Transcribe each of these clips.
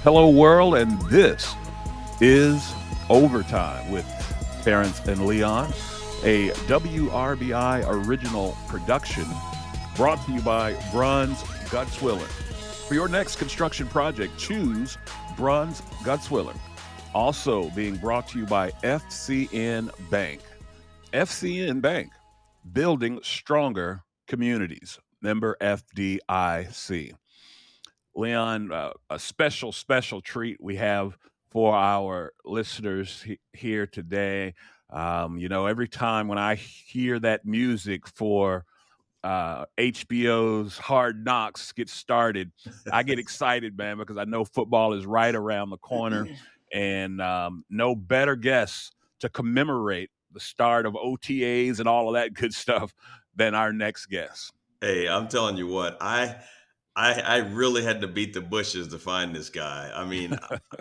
Hello, world, and this is Overtime with Terrence and Leon, a WRBI original production brought to you by Bruns Gutzwiller. For your next construction project, choose Bruns Gutzwiller. Also being brought to you by FCN Bank. FCN Bank, building stronger communities. Member FDIC. Leon, a special treat we have for our listeners here today. Every time when I hear that music for HBO's Hard Knocks get started, I get excited, man, because I know football is right around the corner, and no better guest to commemorate the start of OTAs and all of that good stuff than our next guest. Hey, I'm telling you what, I really had to beat the bushes to find this guy. I mean,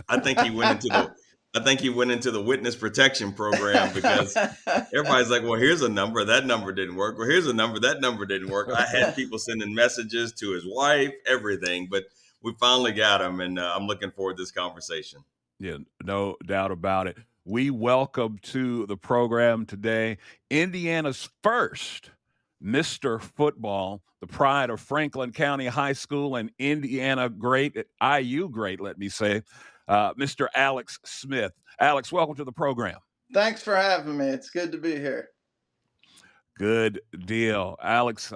I think he went into the I think he went into the witness protection program because everybody's like, well, here's a number, that number didn't work. Well, here's a number, that number didn't work. I had people sending messages to his wife, everything, but we finally got him, and I'm looking forward to this conversation. Yeah, no doubt about it. We welcome to the program today Indiana's first Mr. Football, the pride of Franklin County High School and Indiana great, IU great, let me say, Mr. Alex Smith. Alex, welcome to the program. Thanks for having me. It's good to be here. Good deal. Alex,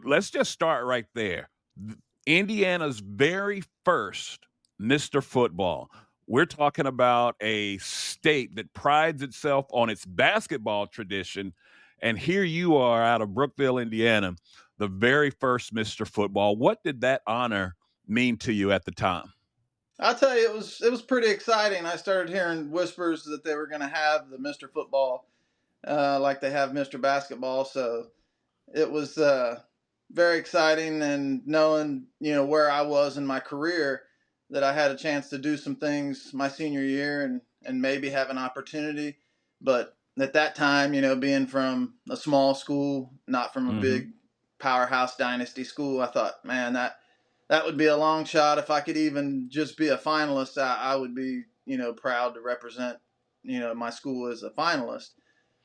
let's just start right there. Indiana's very first Mr. Football. We're talking about a state that prides itself on its basketball tradition. And here you are out of Brookville, Indiana, the very first Mr. Football. What did that honor mean to you at the time? I'll tell you, it was pretty exciting. I started hearing whispers that they were going to have the Mr. Football, like they have Mr. Basketball. So it was very exciting, and knowing where I was in my career, that I had a chance to do some things my senior year and maybe have an opportunity. But at that time, being from a small school, not from a big powerhouse dynasty school, I thought, man, that would be a long shot. If I could even just be a finalist, I would be, proud to represent, my school as a finalist.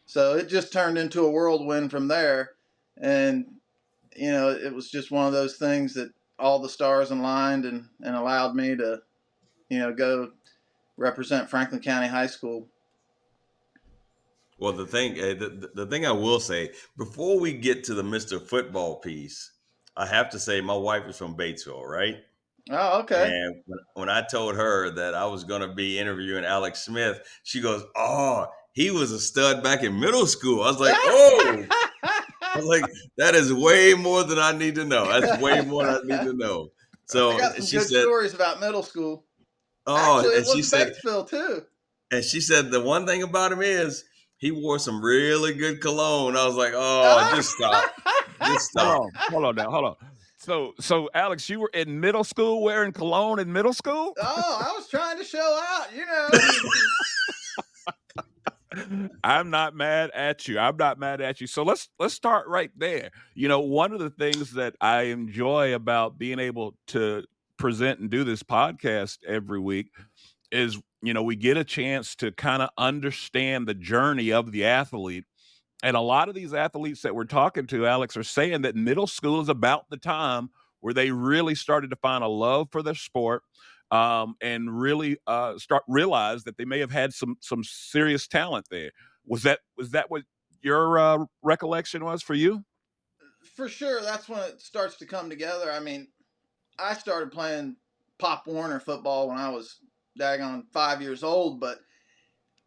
So it just turned into a whirlwind from there. And, it was just one of those things that all the stars aligned and allowed me to, go represent Franklin County High School. Well, the thing I will say before we get to the Mr. Football piece, I have to say my wife is from Batesville, right? Oh, okay. And when I told her that I was going to be interviewing Alex Smith, she goes, "Oh, he was a stud back in middle school." I was like, "Oh." I was like, that is way more than I need to know. That's way more than I need to know. I So got some she good said, stories about middle school. "Oh," Actually, it was Batesville too. and she said the one thing about him is he wore some really good cologne. I was like, "Oh, just stop, just stop." Hold on. So Alex, you were in middle school wearing cologne in middle school? Oh, I was trying to show out. I'm not mad at you. I'm not mad at you. So let's start right there. One of the things that I enjoy about being able to present and do this podcast every week is, we get a chance to kind of understand the journey of the athlete. And a lot of these athletes that we're talking to, Alex, are saying that middle school is about the time where they really started to find a love for their sport, and really start realize that they may have had some serious talent there. Was that what your recollection was for you? For sure, that's when it starts to come together. I mean, I started playing Pop Warner football when I was daggone 5 years old, but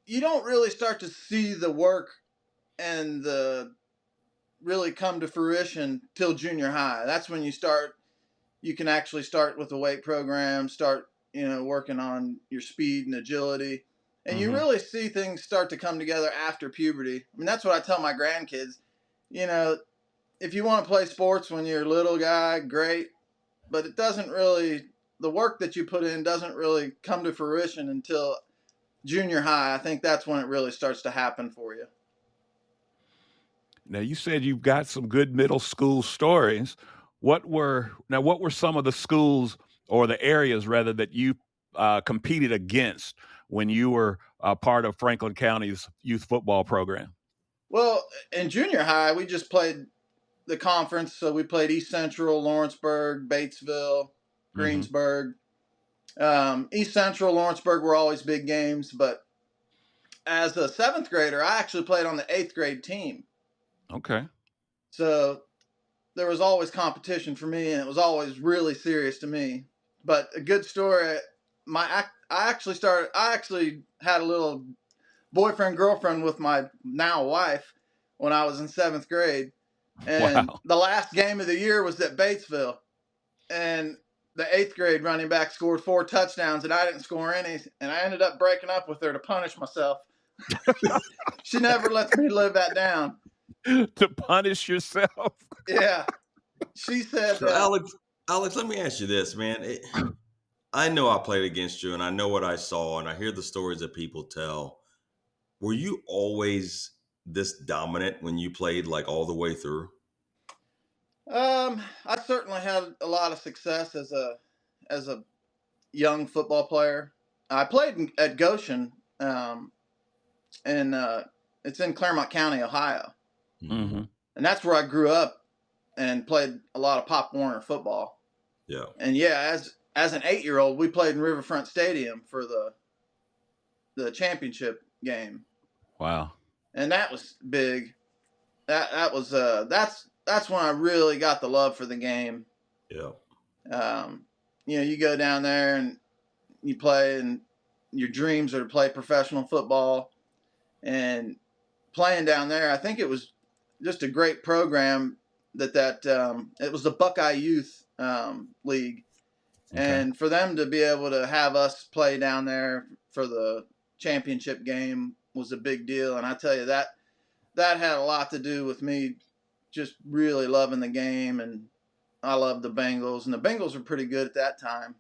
you don't really start to see the work and the really come to fruition till junior high. That's when you can actually start with the weight program, start, working on your speed and agility. And you Hmm. really see things start to come together after puberty. I mean, that's what I tell my grandkids. You know, if you want to play sports when you're a little guy, great. But it doesn't really, the work that you put in doesn't really come to fruition until junior high. I think that's when it really starts to happen for you. Now you said you've got some good middle school stories. What were some of the schools or the areas rather that you competed against when you were part of Franklin County's youth football program? Well, in junior high, we just played the conference. So we played East Central, Lawrenceburg, Batesville, Hmm. Greensburg. East Central, Lawrenceburg were always big games. But as a seventh grader, I actually played on the eighth grade team. Okay. So there was always competition for me, and it was always really serious to me. But a good story. I actually had a little boyfriend girlfriend with my now wife when I was in seventh grade, and Wow. the last game of the year was at Batesville, and the eighth grade running back scored 4 touchdowns, and I didn't score any, and I ended up breaking up with her to punish myself. She never lets me live that down. To punish yourself. Yeah, she said, So Alex, let me ask you this, man. I know I played against you, and I know what I saw, and I hear the stories that people tell. Were you always this dominant when you played, like, all the way through? I certainly had a lot of success as a young football player. I played at Goshen, and it's in Claremont County, Ohio, Hmm. and that's where I grew up and played a lot of Pop Warner football. Yeah. And yeah, as an 8-year-old, we played in Riverfront Stadium for the championship game, Wow. and that was big. That's when I really got the love for the game. Yeah. Um, you go down there and you play, and your dreams are to play professional football. And playing down there, I think it was just a great program. It was the Buckeye Youth League, Okay. and for them to be able to have us play down there for the championship game was a big deal. And I tell you that had a lot to do with me just really loving the game, and I loved the Bengals, and the Bengals were pretty good at that time.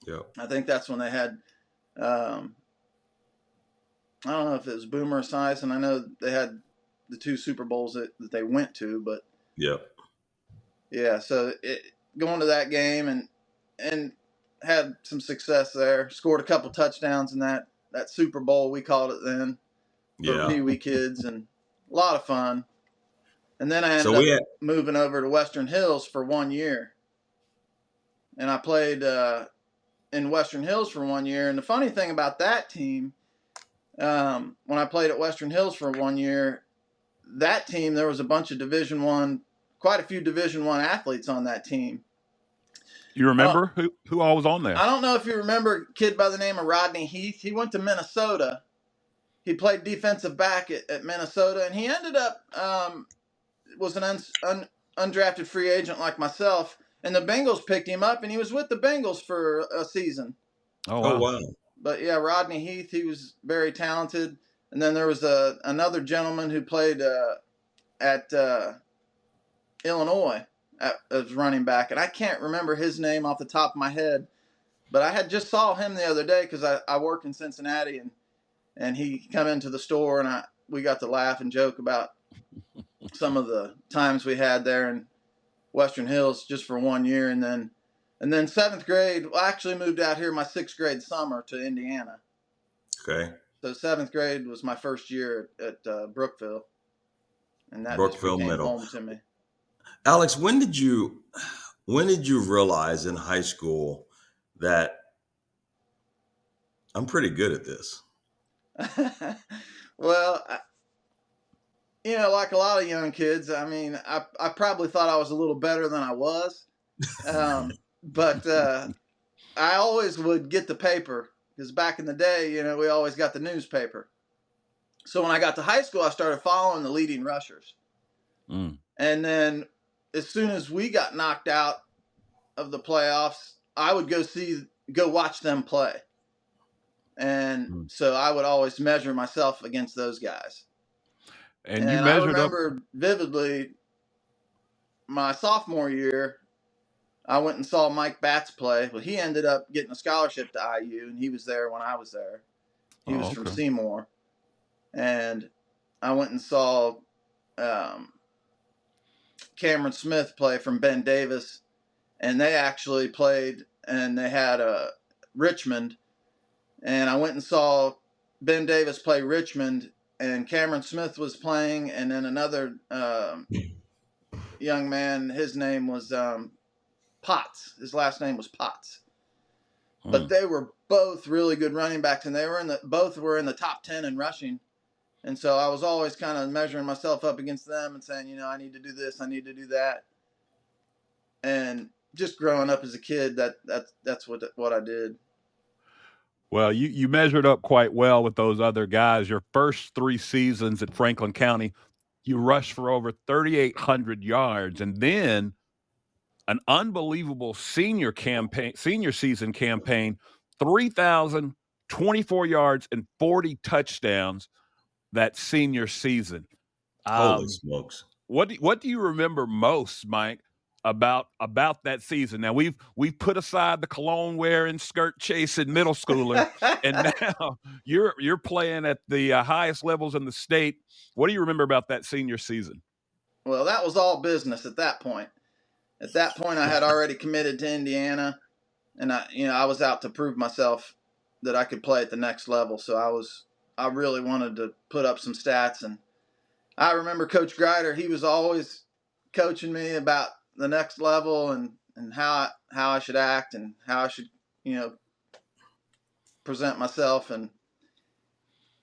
Yeah. I think that's when they had, um, I don't know if it was Boomer Esiason. I know they had the 2 Super Bowls that they went to, but Yeah. yeah. So going to that game and had some success there. Scored a couple touchdowns in that Super Bowl, we called it then, for Yeah. Pee Wee kids, and a lot of fun. And then I So ended we up had moving over to Western Hills for 1 year, and I played in Western Hills for 1 year. And the funny thing about that team, when I played at Western Hills for 1 year, that team, there was a bunch of quite a few Division I athletes on that team. You remember who all was on there? I don't know if you remember a kid by the name of Rodney Heath. He went to Minnesota. He played defensive back at Minnesota, and he ended up was an undrafted free agent like myself. And the Bengals picked him up, and he was with the Bengals for a season. Oh, Oh wow. wow. But yeah, Rodney Heath, he was very talented. And then there was another gentleman who played at Illinois as running back, and I can't remember his name off the top of my head. But I had just saw him the other day because I work in Cincinnati, and he come into the store, and we got to laugh and joke about some of the times we had there in Western Hills just for 1 year. And then seventh grade, well, I actually moved out here my 6th grade summer to Indiana. Okay. So seventh grade was my first year at Brookville, and that just Brookville became Middle. home to me. Alex, when did you realize in high school that I'm pretty good at this? Well, like a lot of young kids, I mean, I probably thought I was a little better than I was. But I always would get the paper because back in the day, we always got the newspaper. So when I got to high school, I started following the leading rushers. Mm. And then as soon as we got knocked out of the playoffs, I would go watch them play. And so I would always measure myself against those guys. And you I measured up. remember vividly my sophomore year, I went and saw Mike Batts play. Well, he ended up getting a scholarship to IU, and he was there when I was there. He was from Okay. Seymour. And I went and saw Cameron Smith play from Ben Davis, and they actually played and they had Richmond, and I went and saw Ben Davis play Richmond, and Cameron Smith was playing, and then another young man, his name was Potts. His last name was Potts. But they were both really good running backs, and both were in the top 10 in rushing. And so I was always kind of measuring myself up against them and saying, I need to do this, I need to do that. And just growing up as a kid, that's what I did. Well, you measured up quite well with those other guys. Your first 3 seasons at Franklin County, you rushed for over 3,800 yards, and then an unbelievable senior season campaign, 3,024 yards and 40 touchdowns that senior season. Holy smokes! What do you remember most, Mike, about that season? Now we've put aside the cologne wearing, skirt chasing middle schooler, and now you're playing at the highest levels in the state. What do you remember about that senior season? Well, that was all business at that point. At that point, I had already committed to Indiana, and I was out to prove myself that I could play at the next level. So I really wanted to put up some stats, and I remember Coach Grider. He was always coaching me about the next level and how I should act and how I should present myself. And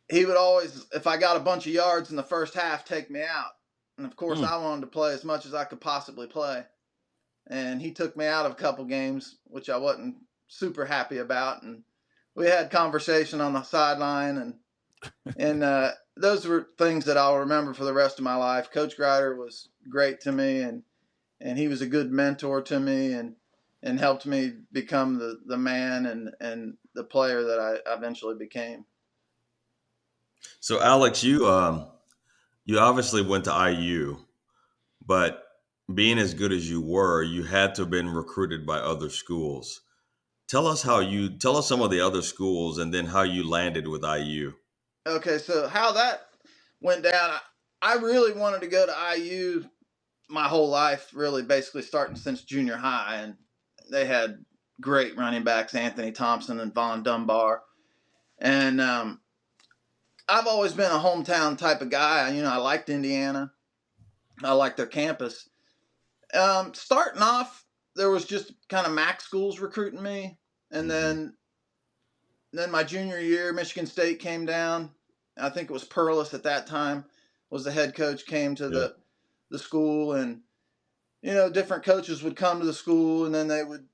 he would always, if I got a bunch of yards in the first half, take me out. And of course, I wanted to play as much as I could possibly play. And he took me out of a couple games, which I wasn't super happy about. And we had conversation on the sideline, and those were things that I'll remember for the rest of my life. Coach Grider was great to me, and he was a good mentor to me, and helped me become the man and the player that I eventually became. So, Alex, you obviously went to IU, but being as good as you were, you had to have been recruited by other schools. Tell us some of the other schools, and then how you landed with IU. Okay, so how that went down, I really wanted to go to IU my whole life, really basically starting since junior high, and they had great running backs, Anthony Thompson and Von Dunbar. And I've always been a hometown type of guy. I liked Indiana. I liked their campus. Starting off, there was just kind of MAC schools recruiting me. And then my junior year, Michigan State came down. I think it was Perlis at that time was the head coach, came to the school, and different coaches would come to the school, and then they would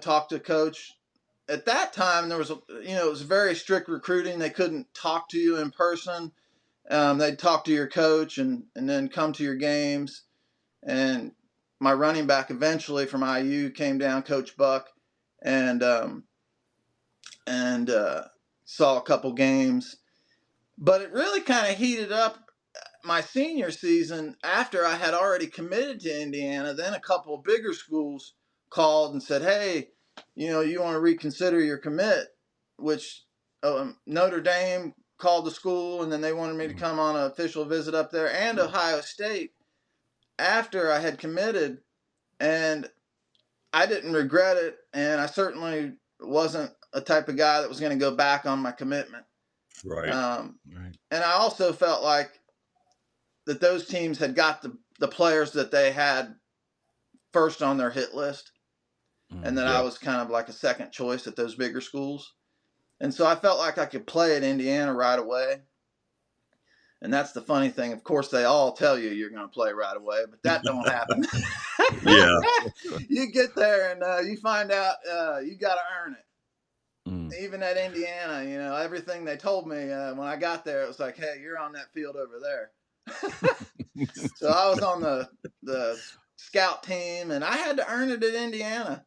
talk to coach. At that time, there was it was very strict recruiting. They couldn't talk to you in person. They'd talk to your coach and then come to your games. And my running back eventually from IU came down, Coach Buck, and saw a couple games. But it really kind of heated up my senior season after I had already committed to Indiana. Then a couple of bigger schools called and said, hey, you want to reconsider your commit, which Notre Dame called the school, and then they wanted me to come on an official visit up there, and Ohio State after I had committed. And I didn't regret it, and I certainly wasn't a type of guy that was going to go back on my commitment. Right. Right. And I also felt like that those teams had got the players that they had first on their hit list, and that I was kind of like a second choice at those bigger schools. And so I felt like I could play at Indiana right away. And that's the funny thing. Of course, they all tell you you're going to play right away, but that don't happen. Yeah. You get there and you find out you got to earn it. Even at Indiana, everything they told me when I got there, it was like, hey, you're on that field over there. So I was on the scout team, and I had to earn it at Indiana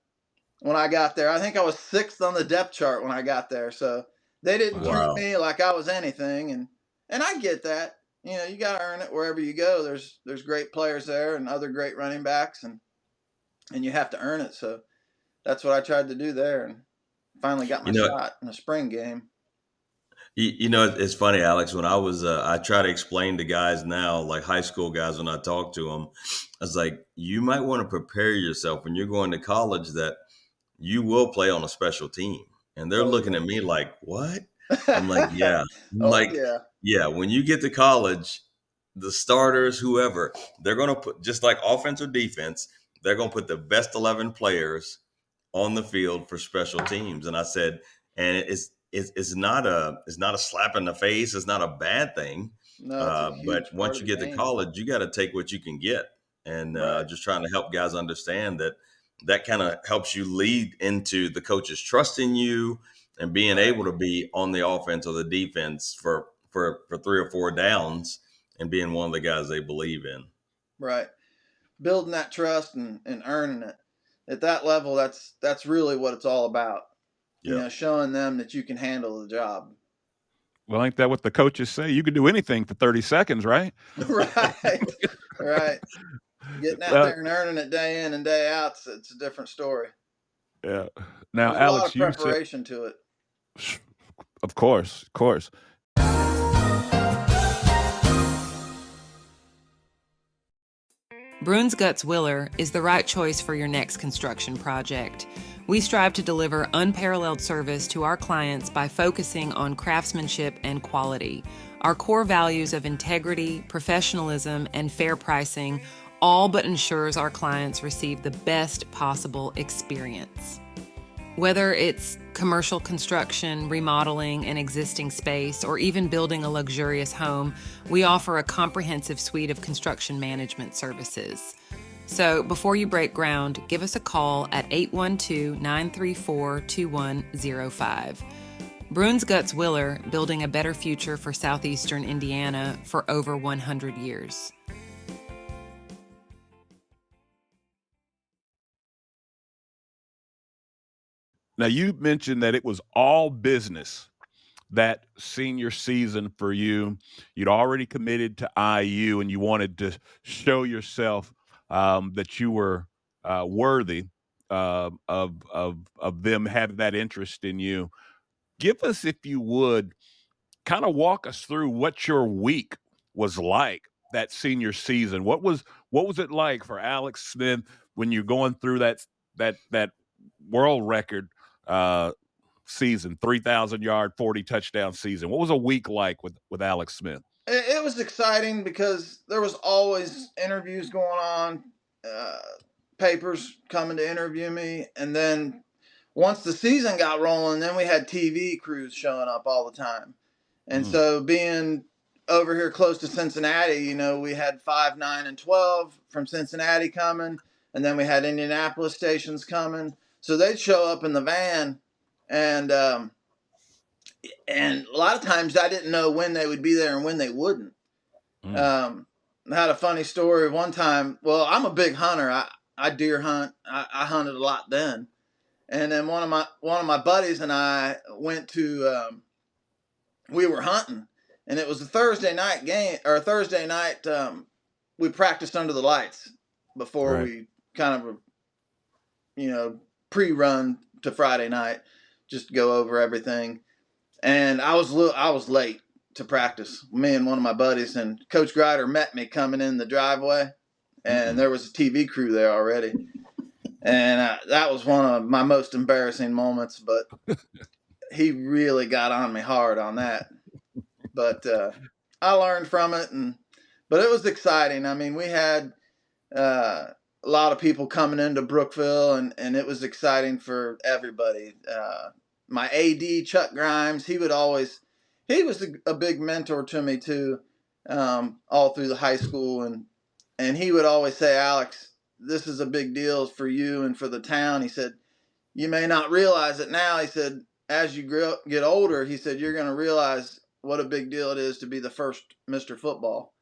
when I got there. I think I was 6th on the depth chart when I got there. So they didn't treat me like I was anything. And I get that. You got to earn it wherever you go. There's great players there and other great running backs, and you have to earn it. So that's what I tried to do there, and finally got my shot in the spring game. It's funny, Alex, when I was, I try to explain to guys now, like high school guys, when I talk to them, I was like, you might want to prepare yourself when you're going to college that you will play on a special team. And they're Oh looking at me like, what? I'm like, yeah. I'm oh like, yeah. yeah, when you get to college, the starters, whoever, they're going to put, just like offense or defense, they're going to put the best 11 players on the field for special teams. And I said, and it's not a slap in the face. It's not a bad thing. No, it's a But huge part once of you the get to game. college, you got to take what you can get. And Right. just trying to help guys understand that that kind of helps you lead into the coaches trusting you and being Right. able to be on the offense or the defense for 3 or 4 downs and being one of the guys they believe in. Right. Building that trust and earning it. At that level, that's really what it's all about. Yeah. You know, showing them that you can handle the job. Well, ain't that what the coaches say? You can do anything for 30 seconds, right? Right. Right. Getting out there and earning it day in and day out, it's a different story. Yeah. Now, There's a lot Alex, of you said, preparation to it. of course, of course. Bruns Guts Willer is the right choice for your next construction project. We strive to deliver unparalleled service to our clients by focusing on craftsmanship and quality. Our core values of integrity, professionalism, and fair pricing all but ensures our clients receive the best possible experience. Whether it's commercial construction, remodeling an existing space, or even building a luxurious home, we offer a comprehensive suite of construction management services. So before you break ground, give us a call at 812-934-2105. Bruns Guts Willer, building a better future for southeastern Indiana for over 100 years. Now, you mentioned that it was all business that senior season for you. You'd already committed to IU, and you wanted to show yourself that you were worthy of them having that interest in you. Give us, if you would, kind of walk us through what your week was like that senior season. What was it like for Alex Smith when you're going through that world record season, 3,000-yard, 40 touchdown season? What was a week like with Alex Smith? It was exciting because there was always interviews going on, papers coming to interview me, and then once the season got rolling, then we had TV crews showing up all the time. And so being over here close to Cincinnati, you know, we had 5, 9, and 12 from Cincinnati coming, and then we had Indianapolis stations coming. So they'd show up in the van, and a lot of times I didn't know when they would be there and when they wouldn't. I had a funny story one time. Well, I'm a big hunter. I deer hunt. I hunted a lot then. And then one of my buddies and I went to we were hunting, and it was a Thursday night game, or a Thursday night. We practiced under the lights before we kind of, you know, pre-run to Friday night, just to go over everything. And I was late to practice. Me and one of my buddies, and Coach Grider met me coming in the driveway, and there was a TV crew there already. And that was one of my most embarrassing moments, but he really got on me hard on that. But I learned from it, but it was exciting. I mean, we had a lot of people coming into Brookville, and it was exciting for everybody. My AD, Chuck Grimes, he was a big mentor to me too, all through the high school, and he would always say, Alex, this is a big deal for you and for the town. He said, you may not realize it now. He said, as you get older, he said, you're going to realize what a big deal it is to be the first Mr. Football.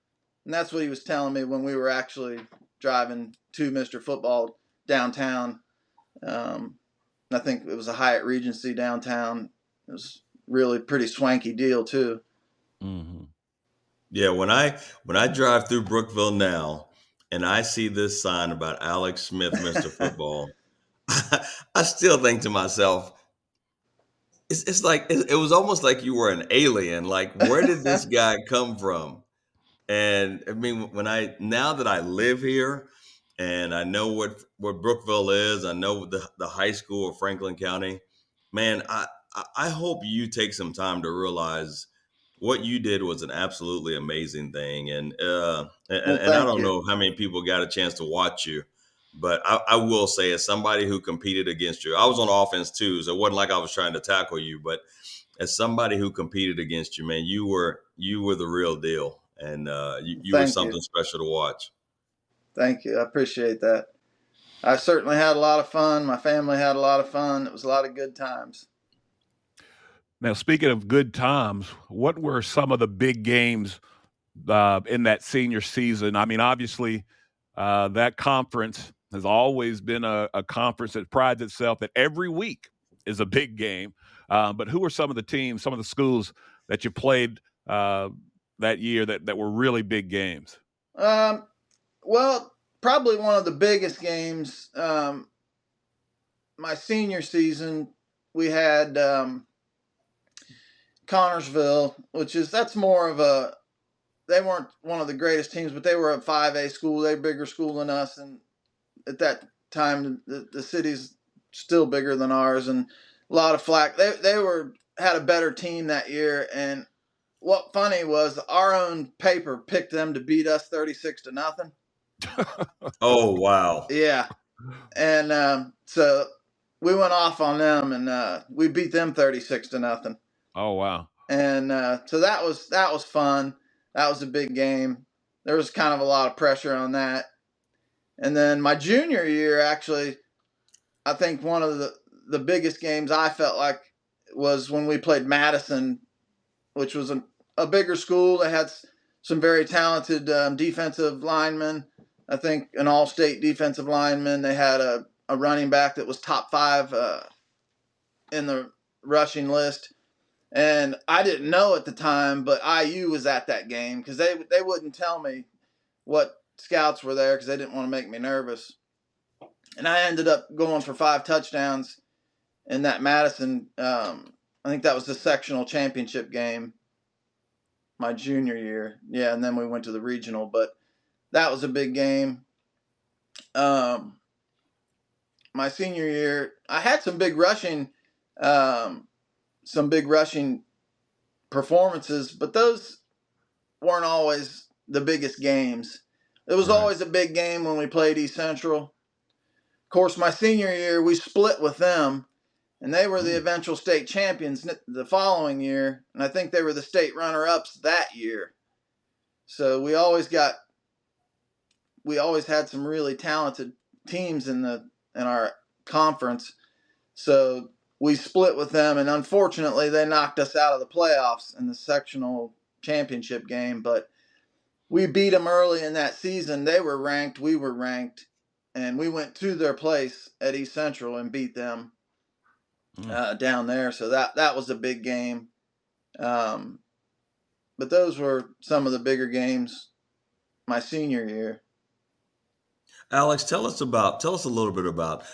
And that's what he was telling me when we were actually driving to Mr. Football downtown. I think it was a Hyatt Regency downtown. It was really pretty swanky deal too. Yeah, when I drive through Brookville now and I see this sign about Alex Smith, Mr. Football, I still think to myself, it's like it was almost like you were an alien. Like, where did this guy come from? And I mean, now that I live here, and I know what Brookville is. I know the high school of Franklin County. Man, I hope you take some time to realize what you did was an absolutely amazing thing, Well, and I thank don't you. know how many people got a chance to watch you, but I will say, as somebody who competed against you, I was on offense too, so it wasn't like I was trying to tackle you, but as somebody who competed against you, man, you were the real deal, and you were Thank you. something special to watch. Thank you. I appreciate that. I certainly had a lot of fun. My family had a lot of fun. It was a lot of good times. Now, speaking of good times, what were some of the big games in that senior season? I mean, obviously, that conference has always been a conference that prides itself that every week is a big game. But who were some of the teams, some of the schools that you played that year that were really big games? Well, probably one of the biggest games. My senior season, we had Connorsville, that's more of a. They weren't one of the greatest teams, but they were a 5A school. They're a bigger school than us, and at that time, the city's still bigger than ours, and a lot of flack. They had a better team that year, and what funny was our own paper picked them to beat us 36-0. Oh wow! Yeah, and so we went off on them, and we beat them 36-0. Oh, wow. And so that was fun. That was a big game. There was kind of a lot of pressure on that. And then my junior year, actually, I think one of the biggest games I felt like was when we played Madison, which was a bigger school. They had some very talented defensive linemen. I think an all-state defensive lineman. They had a running back that was top 5 in the rushing list. And I didn't know at the time, but IU was at that game because they wouldn't tell me what scouts were there because they didn't want to make me nervous. And I ended up going for 5 touchdowns in that Madison. I think that was the sectional championship game my junior year. Yeah, and then we went to the regional, but that was a big game. My senior year, I had some big rushing performances, but those weren't always the biggest games. It was Right. always a big game when we played East Central. Of course, my senior year, we split with them, and they were the eventual state champions the following year, and I think they were the state runner-ups that year. So we always had some really talented teams in our conference. So we split with them, and unfortunately, they knocked us out of the playoffs in the sectional championship game. But we beat them early in that season. They were ranked, we were ranked, and we went to their place at East Central and beat them down there. So that was a big game. But those were some of the bigger games my senior year. Alex, tell us a little bit about.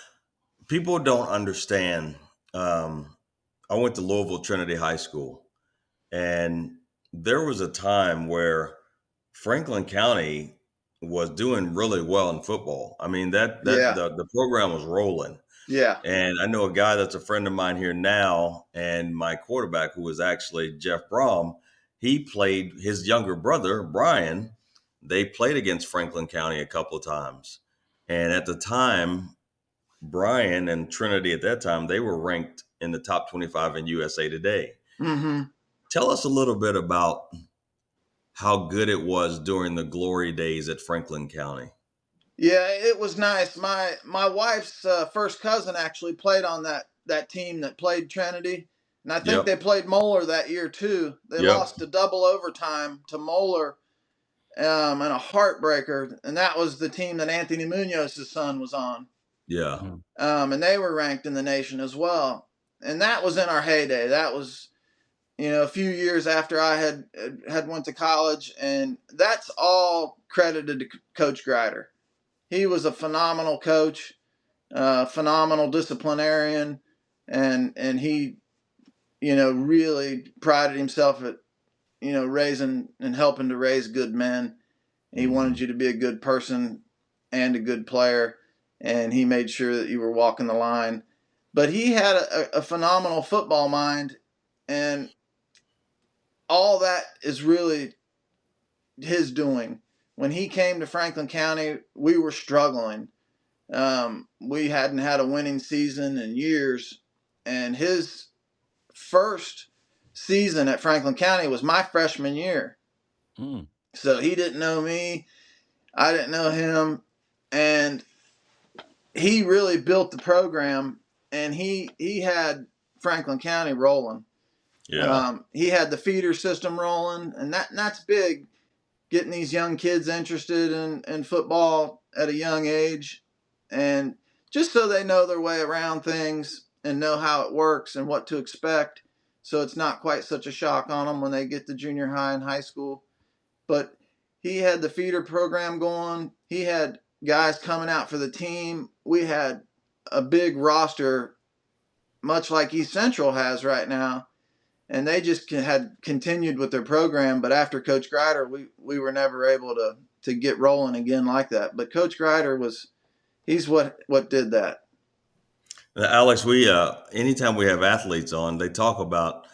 People don't understand. I went to Louisville Trinity High School, and there was a time where Franklin County was doing really well in football. I mean, Yeah. the program was rolling. Yeah. And I know a guy that's a friend of mine here now, and my quarterback, who was actually Jeff Brom, he played his younger brother, Brian. They played against Franklin County a couple of times. And at the time, Brian and Trinity at that time, they were ranked in the top 25 in USA Today. Mm-hmm. Tell us a little bit about how good it was during the glory days at Franklin County. Yeah, it was nice. My wife's first cousin actually played on that team that played Trinity, and I think they played Moeller that year too. They lost to double overtime to Moeller, and a heartbreaker, and that was the team that Anthony Munoz's son was on. Yeah. And they were ranked in the nation as well. And that was in our heyday. That was, a few years after I had went to college, and that's all credited to Coach Grider. He was a phenomenal coach, phenomenal disciplinarian, and he, really prided himself at, raising and helping to raise good men. He wanted you to be a good person and a good player, and he made sure that you were walking the line. But he had a phenomenal football mind, and all that is really his doing. When he came to Franklin County, we were struggling. We hadn't had a winning season in years, and his first season at Franklin County was my freshman year. Mm. So he didn't know me, I didn't know him, and he really built the program, and he had Franklin County rolling. Yeah. He had the feeder system rolling, and that's big, getting these young kids interested in football at a young age, and just so they know their way around things and know how it works and what to expect, so it's not quite such a shock on them when they get to junior high and high school. But he had the feeder program going. He had guys coming out for the team. We had a big roster, much like East Central has right now, and they just had continued with their program. But after Coach Grider, we were never able to get rolling again like that. But Coach Grider he's what did that. Now, Alex, we anytime we have athletes on, they talk about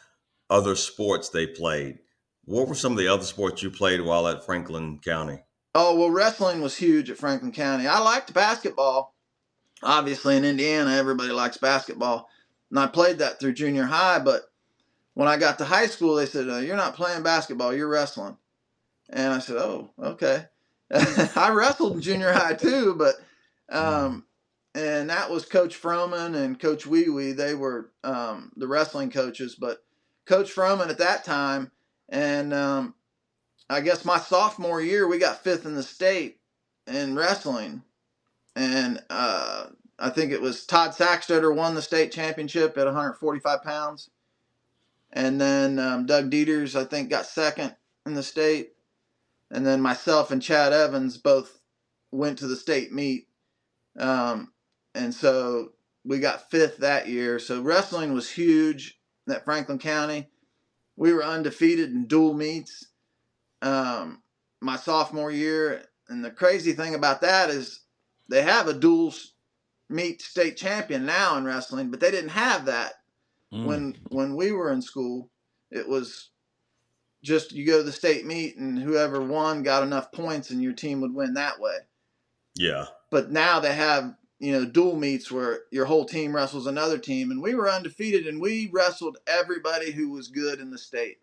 other sports they played. What were some of the other sports you played while at Franklin County? Oh, well, wrestling was huge at Franklin County. I liked basketball. Obviously, in Indiana, everybody likes basketball. And I played that through junior high, but when I got to high school, they said, you're not playing basketball, you're wrestling. And I said, oh, okay. I wrestled in junior high too, but and that was Coach Froman and Coach Wee Wee. They were the wrestling coaches, but Coach Froman at that time, and I guess my sophomore year, we got 5th in the state in wrestling. And I think it was Todd Sackstetter won the state championship at 145 pounds. And then Doug Dieters, I think, got 2nd in the state. And then myself and Chad Evans both went to the state meet. And so we got 5th that year. So wrestling was huge at Franklin County. We were undefeated in dual meets my sophomore year. And the crazy thing about that is they have a dual meet state champion now in wrestling, but they didn't have that when we were in school. It was just you go to the state meet and whoever won got enough points and your team would win that way. Yeah. But now they have, dual meets where your whole team wrestles another team, and we were undefeated and we wrestled everybody who was good in the state.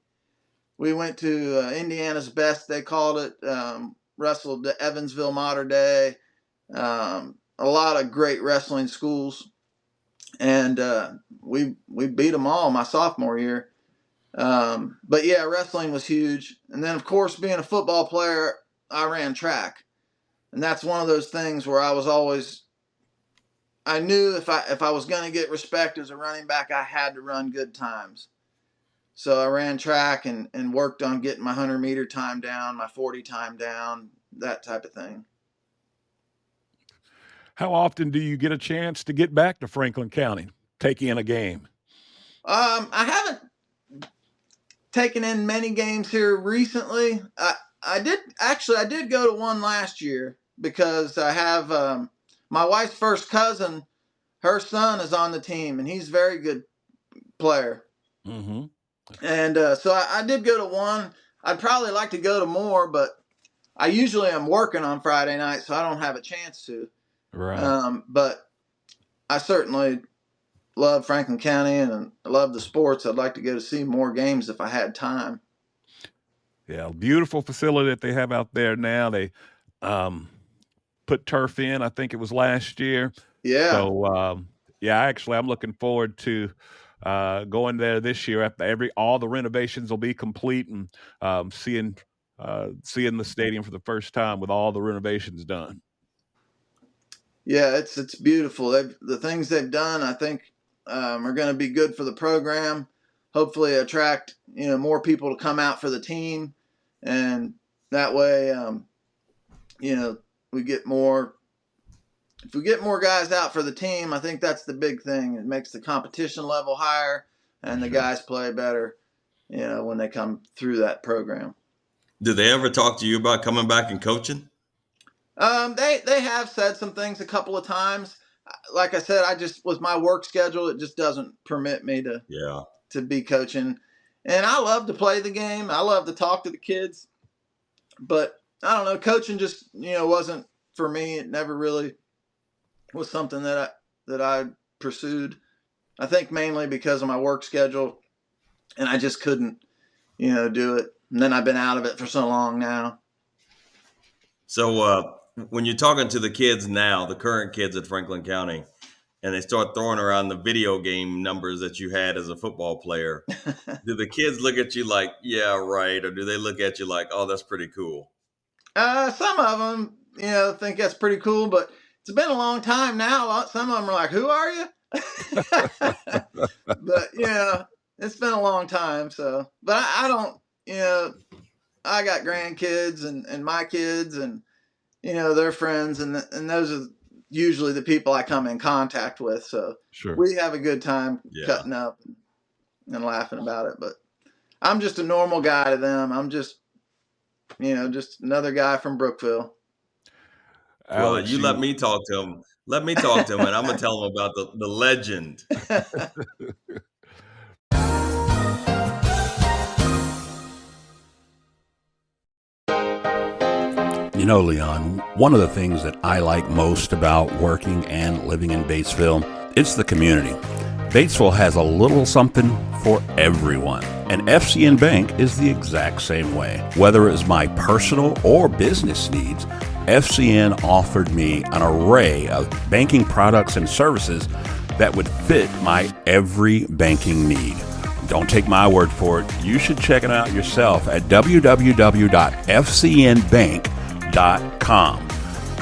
We went to Indiana's Best, they called it, wrestled the Evansville Mater Dei, a lot of great wrestling schools, and we beat them all my sophomore year. But yeah, wrestling was huge. And then, of course, being a football player, I ran track. And that's one of those things where I knew if I was going to get respect as a running back, I had to run good times. So I ran track and worked on getting my 100-meter time down, my 40 time down, that type of thing. How often do you get a chance to get back to Franklin County, take in a game? I haven't taken in many games here recently. I did go to one last year because I have my wife's first cousin. Her son is on the team, and he's a very good player. Mm-hmm. And so I did go to one. I'd probably like to go to more, but I usually am working on Friday night, so I don't have a chance to. Right. But I certainly love Franklin County and I love the sports. I'd like to go to see more games if I had time. Yeah, beautiful facility that they have out there now. They put turf in, I think it was last year. Yeah. So, I'm looking forward to going there this year after all the renovations will be complete and seeing the stadium for the first time with all the renovations done. Yeah, it's beautiful. The things they've done, I think, are going to be good for the program. Hopefully, attract more people to come out for the team, and that way, we get more. If we get more guys out for the team, I think that's the big thing. It makes the competition level higher, and the guys play better, when they come through that program. Did they ever talk to you about coming back and coaching? They have said some things a couple of times. Like I said, I just with my work schedule, it just doesn't permit me Yeah. to be coaching. And I love to play the game. I love to talk to the kids, but I don't know, coaching just wasn't for me. It never really was something that I pursued. I think mainly because of my work schedule, and I just couldn't do it. And then I've been out of it for so long now. So when you're talking to the kids now, the current kids at Franklin County, and they start throwing around the video game numbers that you had as a football player, do the kids look at you like, yeah, right? Or do they look at you like, oh, that's pretty cool? Some of them, think that's pretty cool, but it's been a long time now. Some of them are like, "Who are you?" But it's been a long time. So, but I don't, I got grandkids and my kids and their friends and those are usually the people I come in contact with. So Sure. we have a good time Yeah. cutting up and laughing about it. But I'm just a normal guy to them. I'm just just another guy from Brookville. Well, Alex, you let me talk to him. Let me talk to him, and I'm gonna tell him about the legend. You know, Leon, one of the things that I like most about working and living in Batesville, it's the community. Batesville has a little something for everyone, and FCN Bank is the exact same way. Whether it's my personal or business needs, FCN offered me an array of banking products and services that would fit my every banking need. Don't take my word for it. You should check it out yourself at www.fcnbank.com.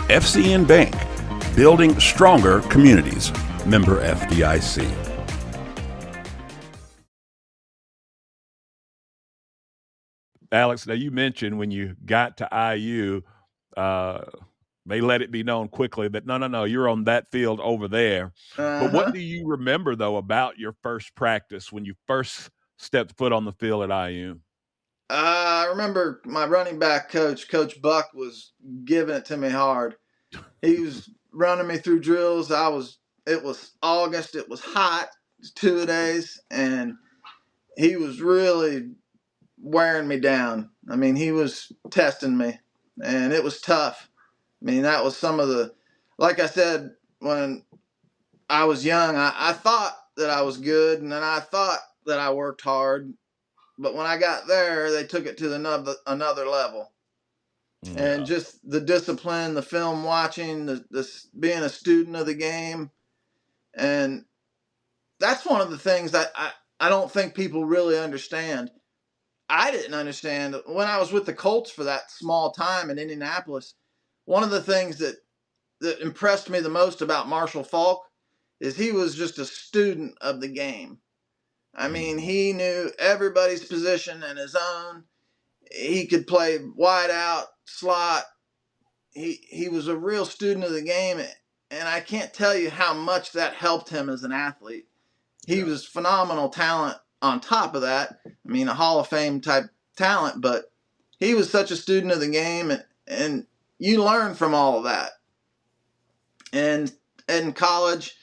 FCN Bank, building stronger communities. Member FDIC. Alex, now you mentioned when you got to IU, they let it be known quickly that no, you're on that field over there. But what do you remember though about your first practice when you first stepped foot on the field at IU? I remember my running back coach, Coach Buck, was giving it to me hard. He was running me through drills. It was August. It was hot, 2 days, and he was really wearing me down. I mean, he was testing me, and it was tough. I mean, that was some of like I said, when I was young, I thought that I was good, and then I thought that I worked hard. But when I got there, they took it to another level. Yeah. And just the discipline, the film watching, the being a student of the game. And that's one of the things that I don't think people really understand. I didn't understand when I was with the Colts for that small time in Indianapolis. One of the things that impressed me the most about Marshall Faulk is he was just a student of the game. I mean, he knew everybody's position and his own. He could play wide out, slot. He was a real student of the game, and I can't tell you how much that helped him as an athlete. He was phenomenal talent on top of that. I mean, a Hall of Fame type talent, but he was such a student of the game, and you learn from all of that. And in college,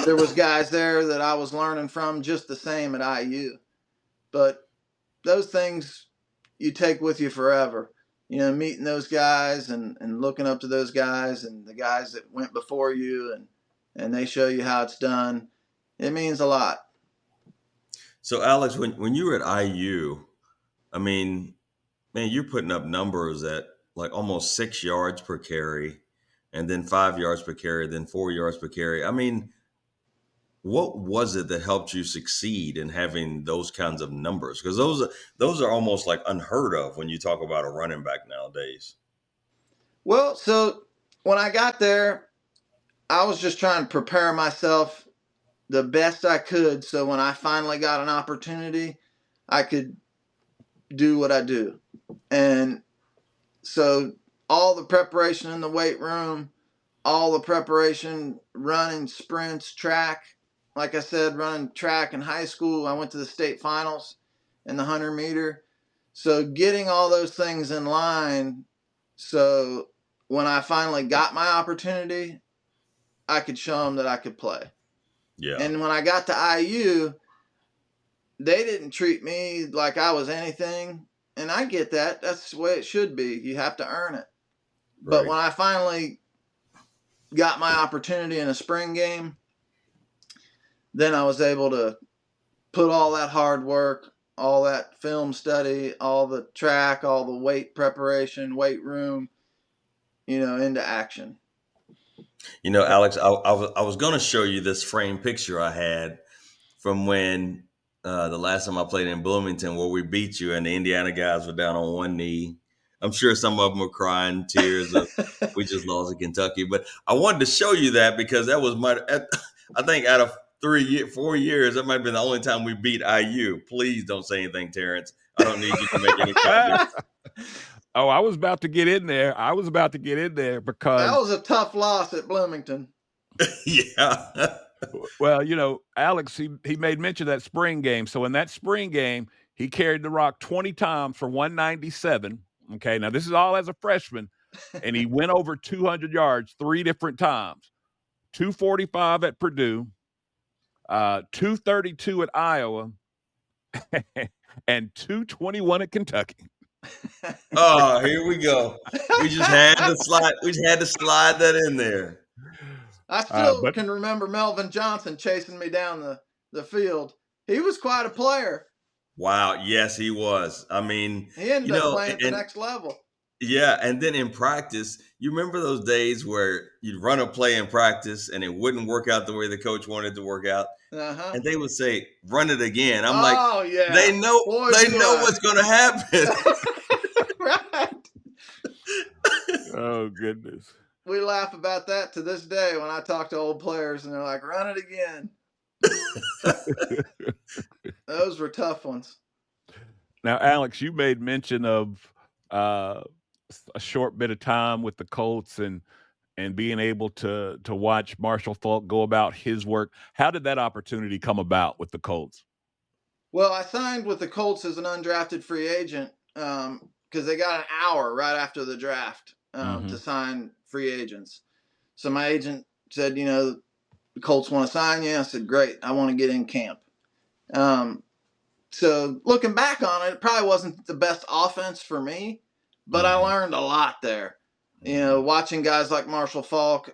there was guys there that I was learning from just the same at IU. But those things you take with you forever. Meeting those guys and looking up to those guys and the guys that went before you and they show you how it's done. It means a lot. So, Alex, when you were at IU, I mean, man, you're putting up numbers at like almost 6 yards per carry, and then 5 yards per carry, then 4 yards per carry. I mean, what was it that helped you succeed in having those kinds of numbers? Because those are almost like unheard of when you talk about a running back nowadays. Well, so when I got there, I was just trying to prepare myself the best I could. So when I finally got an opportunity, I could do what I do. And so all the preparation in the weight room, all the preparation, running sprints, track. Like I said, running track in high school. I went to the state finals in the 100-meter. So getting all those things in line so when I finally got my opportunity, I could show them that I could play. Yeah. And when I got to IU, they didn't treat me like I was anything. And I get that. That's the way it should be. You have to earn it. But Right. when I finally got my opportunity in a spring game, then I was able to put all that hard work, all that film study, all the track, all the weight preparation, weight room, into action. Alex, I was going to show you this framed picture I had from when the last time I played in Bloomington, where we beat you and the Indiana guys were down on one knee. I'm sure some of them were crying tears of we just lost to Kentucky. But I wanted to show you that because that was I think out of 4 years, that might have been the only time we beat IU. Please don't say anything, Terrence. I don't need you to make any comments. Oh, I was about to get in there. Because that was a tough loss at Bloomington. Yeah. Well, Alex, he made mention of that spring game. So in that spring game, he carried the rock 20 times for 197. Okay, now this is all as a freshman, and he went over 200 yards 3 different times. 245 at Purdue, 232 at Iowa, and 221 at Kentucky. Oh, here we go. We just had to slide. We just had to slide that in there. I still can remember Melvin Johnson chasing me down the field. He was quite a player. Wow. Yes, he was. I mean, he ended up playing at the next level. Yeah. And then in practice, you remember those days where you'd run a play in practice and it wouldn't work out the way the coach wanted it to work out. Uh-huh. And they would say, run it again. I'm yeah. They know what's going to happen. Right. Oh, goodness. We laugh about that to this day when I talk to old players and they're like, run it again. Those were tough ones. Now, Alex, you made mention of a short bit of time with the Colts and being able to watch Marshall Faulk go about his work. How did that opportunity come about with the Colts? Well, I signed with the Colts as an undrafted free agent because they got an hour right after the draft to sign free agents. So my agent said, the Colts want to sign you. I said, great. I want to get in camp. So looking back on it, it probably wasn't the best offense for me, but I learned a lot there. Watching guys like Marshall Faulk,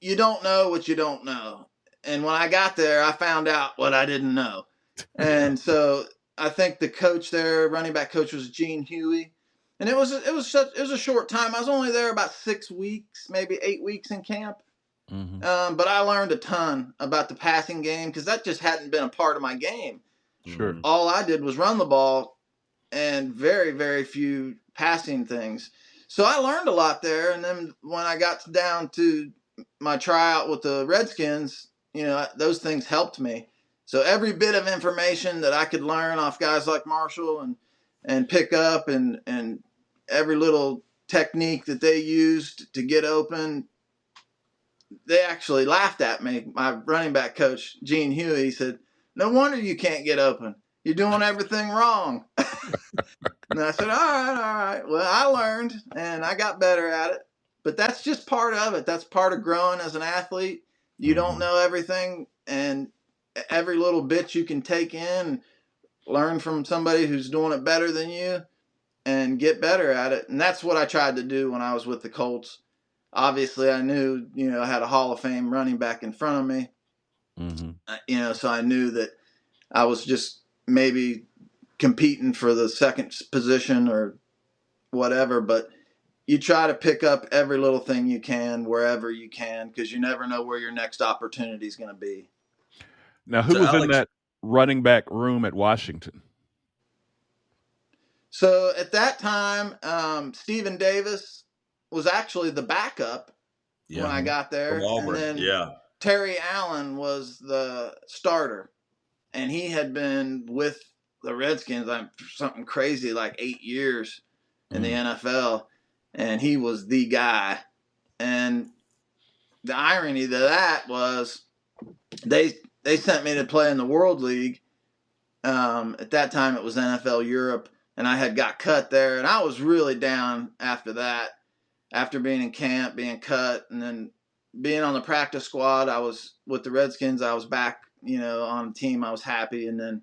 you don't know what you don't know. And when I got there, I found out what I didn't know. And so I think the coach there, running back coach, was Gene Huey. And it was a short time. I was only there about 6 weeks, maybe 8 weeks in camp. But I learned a ton about the passing game because that just hadn't been a part of my game. Sure. All I did was run the ball and very, very few passing things. So I learned a lot there. And then when I got down to my tryout with the Redskins, those things helped me. So every bit of information that I could learn off guys like Marshall and pick up and every little technique that they used to get open, they actually laughed at me. My running back coach, Gene Huey, said, no wonder you can't get open. You're doing everything wrong. And I said, all right. Well, I learned and I got better at it. But that's just part of it. That's part of growing as an athlete. You don't know everything, and every little bit you can take in, learn from somebody who's doing it better than you, and get better at it. And that's what I tried to do when I was with the Colts. Obviously, I knew, I had a Hall of Fame running back in front of me. So I knew that I was just maybe competing for the second position or whatever, but you try to pick up every little thing you can wherever you can because you never know where your next opportunity is going to be. Now, who was in that running back room at Washington? So at that time, Stephen Davis was actually the backup when I got there. From Auburn, and then Terry Allen was the starter. And he had been with the Redskins something crazy like 8 years in the NFL. And he was the guy. And the irony to that was they sent me to play in the World League. At that time, it was NFL Europe. And I had got cut there. And I was really down after that. after being in camp, being cut, and then being on the practice squad. I was with the Redskins. I was back, on the team. I was happy. And then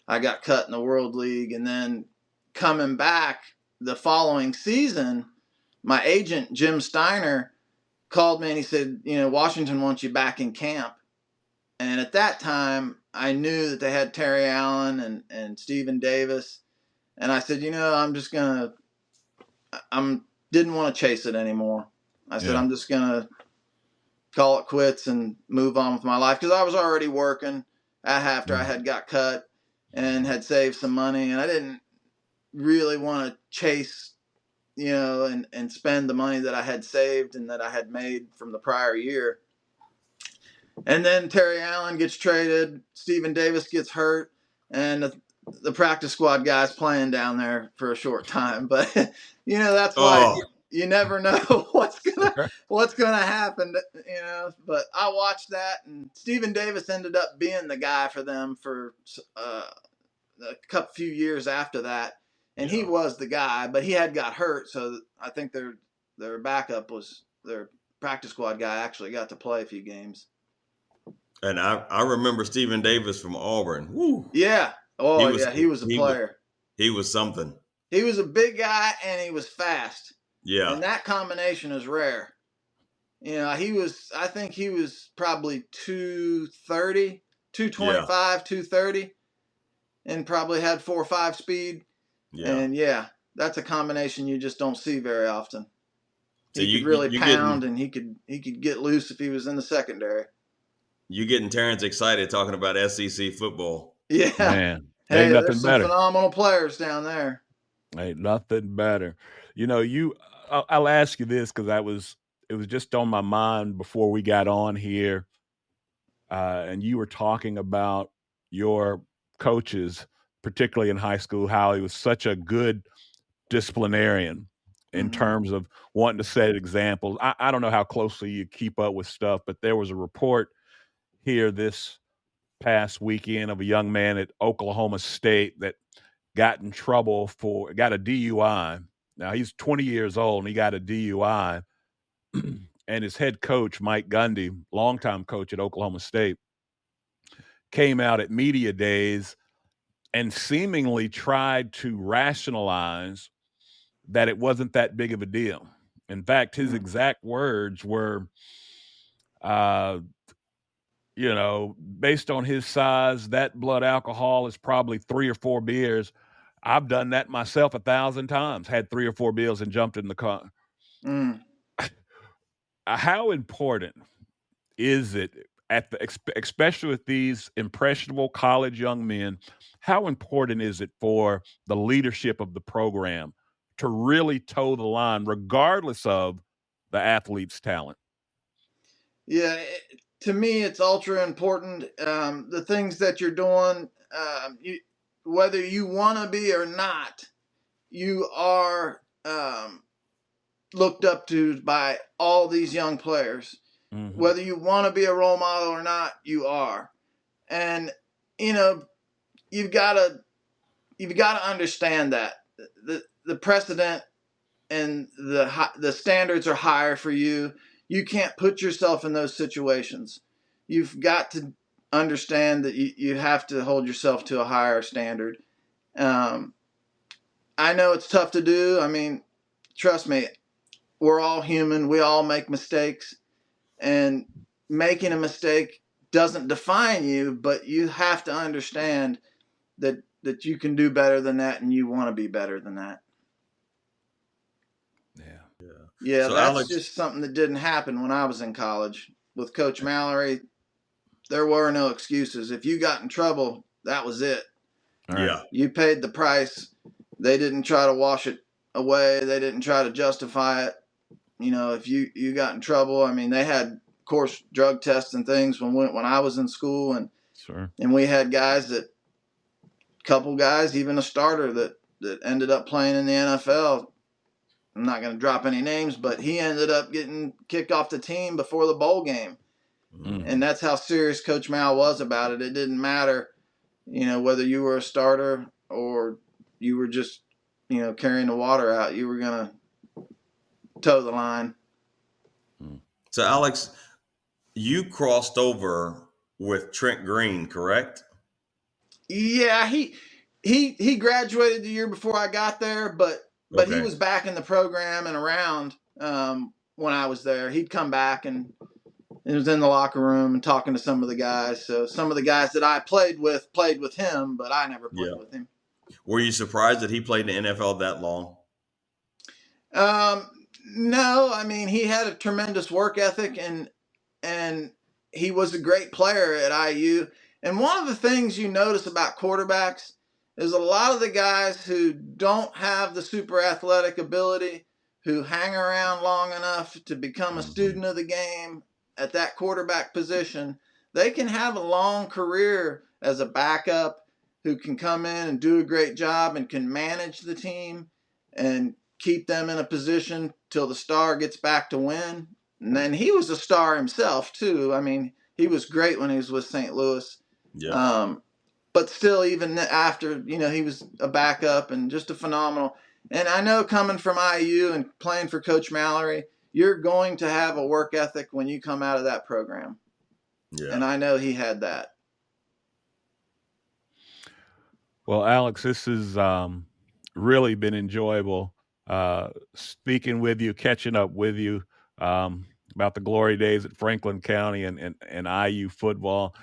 I got cut in the World League. And then coming back the following season, my agent, Jim Steiner, called me and he said, Washington wants you back in camp. And at that time, I knew that they had Terry Allen and Stephen Davis. And I said, didn't want to chase it anymore. I said, I'm just going to call it quits and move on with my life. Because I was already working after I had got cut and had saved some money. And I didn't really want to chase, and spend the money that I had saved and that I had made from the prior year. And then Terry Allen gets traded, Stephen Davis gets hurt, and the practice squad guys playing down there for a short time. But that's why you never know what's gonna happen. But I watched that, and Stephen Davis ended up being the guy for them for a few years after that, and he was the guy. But he had got hurt, so I think their backup was their practice squad guy. Actually got to play a few games. And I remember Stephen Davis from Auburn. Woo. Yeah. Oh, he was a player. He was something. He was a big guy, and he was fast. Yeah. And that combination is rare. I think he was probably 230, 225, 230, and probably had 4 or 5 speed. Yeah. And, that's a combination you just don't see very often. So he could really pound, and he could get loose if he was in the secondary. You getting Terrence excited talking about SEC football? Yeah, man. Hey, Ain't nothing there's some better. phenomenal players down there. Ain't nothing better. I'll ask you this because it was just on my mind before we got on here, and you were talking about your coaches, particularly in high school, how he was such a good disciplinarian in terms of wanting to set examples. I don't know how closely you keep up with stuff, but there was a report here this past weekend of a young man at Oklahoma State that got a DUI. Now he's 20 years old and he got a DUI. And his head coach, Mike Gundy, longtime coach at Oklahoma State, came out at media days and seemingly tried to rationalize that it wasn't that big of a deal. In fact, his exact words were, based on his size, that blood alcohol is probably 3 or 4 beers. I've done that myself 1,000 times, had 3 or 4 beers and jumped in the car. How important is it especially with these impressionable college young men, how important is it for the leadership of the program to really toe the line regardless of the athlete's talent? Yeah, to me, it's ultra important. The things that you're doing, whether you want to be or not, you are looked up to by all these young players. Whether you want to be a role model or not, you are. And you've got to understand that the precedent and the standards are higher for you. You can't put yourself in those situations. You've got to understand that you have to hold yourself to a higher standard. I know it's tough to do. I mean, trust me, we're all human. We all make mistakes. And making a mistake doesn't define you, but you have to understand that you can do better than that and you want to be better than that. Yeah, so that's just something that didn't happen when I was in college. With Coach Mallory, there were no excuses. If you got in trouble, that was it. Yeah. You paid the price. They didn't try to wash it away. They didn't try to justify it. If you got in trouble, I mean, they had, of course, drug tests and things when I was in school. And sure. And we had couple guys, even a starter that ended up playing in the NFL. I'm not going to drop any names, but he ended up getting kicked off the team before the bowl game. And that's how serious Coach Mal was about it. It didn't matter, whether you were a starter or you were just, carrying the water out. You were going to toe the line. So, Alex, you crossed over with Trent Green, correct? Yeah, he graduated the year before I got there, but he Okay. was back in the program and around when I was there. He'd come back and was in the locker room and talking to some of the guys. So some of the guys that I played with him, but I never played with him. Were you surprised that he played in the NFL that long? No, I mean, he had a tremendous work ethic and he was a great player at IU. And one of the things you notice about quarterbacks is a lot of the guys who don't have the super athletic ability, who hang around long enough to become a student of the game at that quarterback position, they can have a long career as a backup who can come in and do a great job and can manage the team and keep them in a position till the star gets back to win. And then he was a star himself too. I mean, he was great when he was with St. Louis. Yeah. But still, even after, he was a backup and just a phenomenal. And I know coming from IU and playing for Coach Mallory, you're going to have a work ethic when you come out of that program. Yeah. And I know he had that. Well, Alex, this has really been enjoyable speaking with you, catching up with you about the glory days at Franklin County and IU football.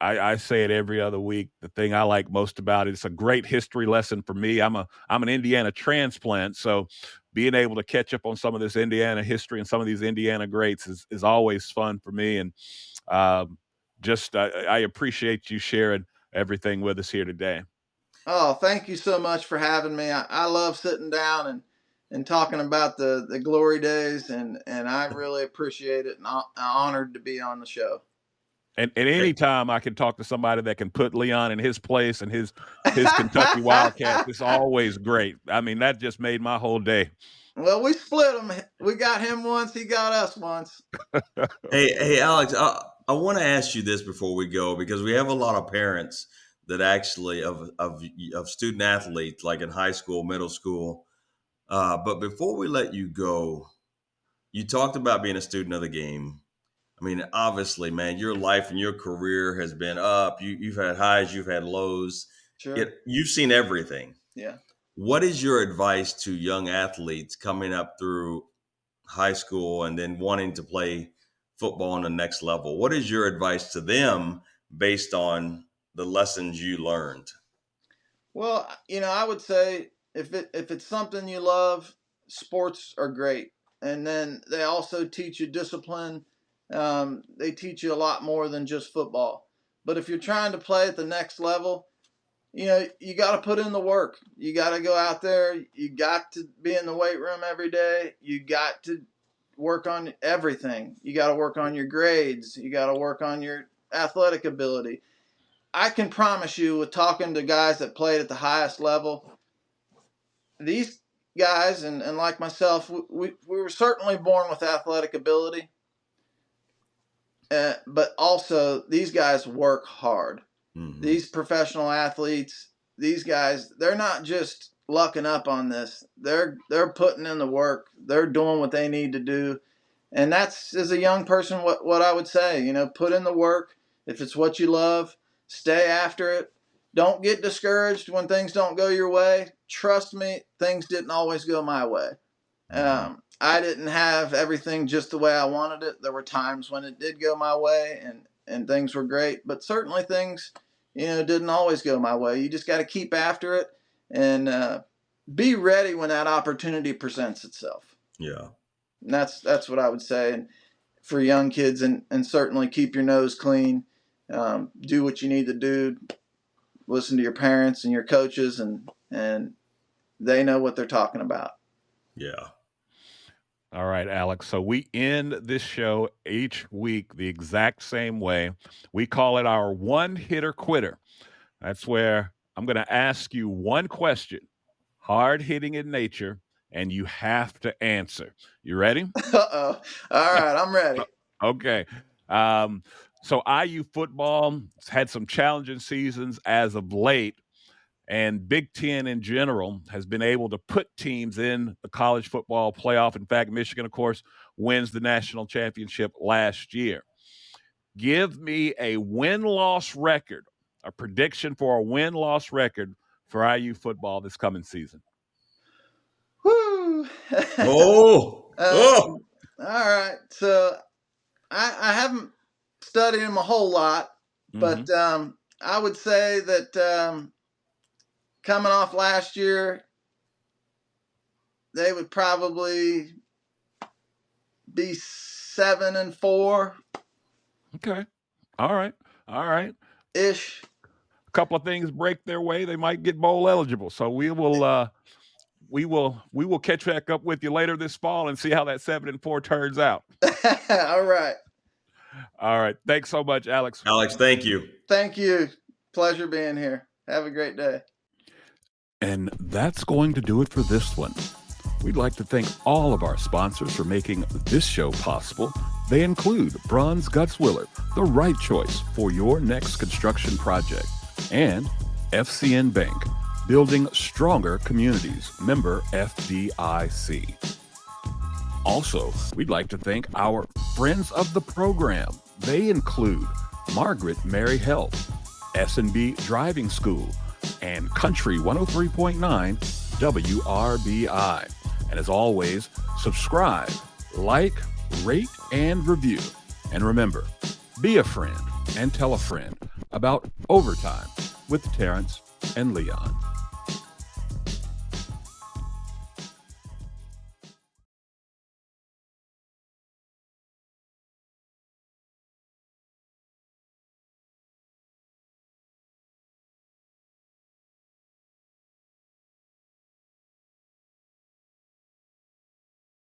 I say it every other week. The thing I like most about it's a great history lesson for me. I'm an Indiana transplant, so being able to catch up on some of this Indiana history and some of these Indiana greats is always fun for me. And I appreciate you sharing everything with us here today. Oh, thank you so much for having me. I love sitting down and talking about the glory days, and I really appreciate it, and I'm honored to be on the show. And any time I can talk to somebody that can put Leon in his place and his Kentucky Wildcats, it's always great. I mean, that just made my whole day. Well, we split them. We got him once. He got us once. Hey, Alex, I want to ask you this before we go, because we have a lot of parents that actually of student athletes, like in high school, middle school. But before we let you go, you talked about being a student of the game. I mean, obviously, man, your life and your career has been up. You've had highs, you've had lows. Sure. You've seen everything. Yeah. What is your advice to young athletes coming up through high school and then wanting to play football on the next level? What is your advice to them based on the lessons you learned? Well, I would say if it's something you love, sports are great. And then they also teach you discipline. They teach you a lot more than just football. But if you're trying to play at the next level, you got to put in the work. You got to go out there. You got to be in the weight room every day. You got to work on everything. You got to work on your grades. You got to work on your athletic ability. I can promise you, with talking to guys that played at the highest level, these guys and like myself, we were certainly born with athletic ability. But also, these guys work hard. Mm-hmm. These professional athletes, these guys, they're not just lucking up on this. They're putting in the work. They're doing what they need to do. And that's, as a young person, what I would say. Put in the work. If it's what you love, stay after it. Don't get discouraged when things don't go your way. Trust me, things didn't always go my way. I didn't have everything just the way I wanted it. There were times when it did go my way and things were great, but certainly things, didn't always go my way. You just got to keep after it and be ready when that opportunity presents itself. Yeah. And that's what I would say. And for young kids, and certainly keep your nose clean. Do what you need to do. Listen to your parents and your coaches, and they know what they're talking about. Yeah. All right, Alex. So we end this show each week the exact same way. We call it our one-hitter quitter. That's where I'm going to ask you one question, hard-hitting in nature, and you have to answer. You ready? Uh-oh. All right, I'm ready. Okay. So IU football has had some challenging seasons as of late, and Big Ten in general has been able to put teams in the college football playoff. In fact, Michigan, of course, wins the national championship last year. Give me a win-loss record, a prediction for a win-loss record for IU football this coming season. Woo! Oh, All right. So I haven't studied them a whole lot, but I would say that coming off last year, they would probably be 7-4. Okay. All right. Ish. A couple of things break their way, they might get bowl eligible. So we will catch back up with you later this fall and see how that 7-4 turns out. All right. All right. Thanks so much, Alex. Alex, thank you. Thank you. Pleasure being here. Have a great day. And that's going to do it for this one. We'd like to thank all of our sponsors for making this show possible. They include Bronze Gutzwiller, the right choice for your next construction project, and FCN Bank, building stronger communities, member FDIC. Also, we'd like to thank our friends of the program. They include Margaret Mary Health, S&B Driving School, and Country 103.9 WRBI. And as always, subscribe, like, rate, and review. And remember, be a friend and tell a friend about Overtime with Terrence and Leon.